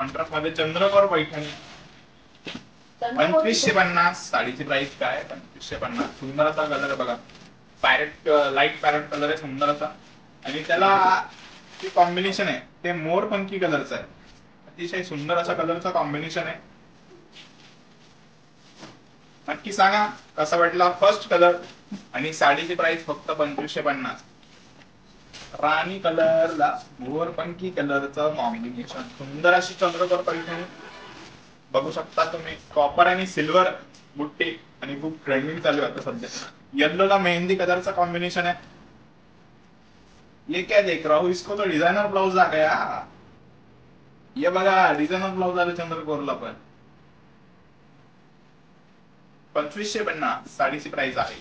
Contrast मध्ये चंद्रकोर Paithani 2550. साडीची price काय? 2550. सुंदर असा कलर आहे बघा, पॅरेट लाईट पॅरेट कलर आहे सुंदर असा, आणि त्याला जे कॉम्बिनेशन आहे ते मोरपंखी कलरचं आहे. अतिशय सुंदर असा कलरचा कॉम्बिनेशन आहे. नक्की सांगा कसा वाटला फर्स्ट कलर. आणि साडीची प्राइस फक्त 2550. राणी कलरला मोरपंखी कलरचं कॉम्बिनेशन, सुंदर अशी चंद्रकोर पैठणी बघू शकता तुम्ही. कॉपर आणि सिल्वर बुट्टी, आणि खूप ट्रेंडिंग चालू आहे आता सध्या. येलो ला मेहंदी कलरचा कॉम्बिनेशन है. ये क्या देख रहा हूँ, इसको तो डिजाइनर ब्लाउज आ गया. ये बघा डिझायनर ब्लाउज आले चंद्रकोरला पण. 2550 साडीची प्राइस आहे.